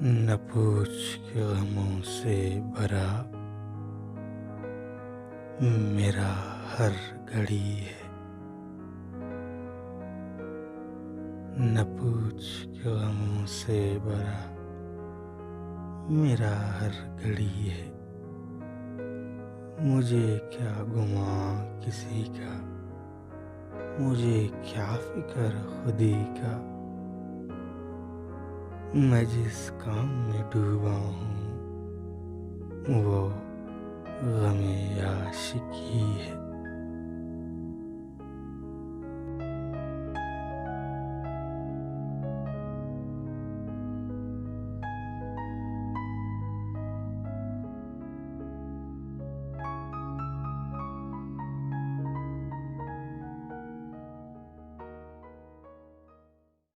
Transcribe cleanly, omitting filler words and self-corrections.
न पूछ के गमों से भरा मेरा हर घड़ी है। न पूछ के गमों से भरा मेरा हर घड़ी है। मुझे क्या गुमा किसी का, मुझे क्या फिक्र खुदी का। मैं जिस काम में डूबा हूँ वो गमे आशिकी है।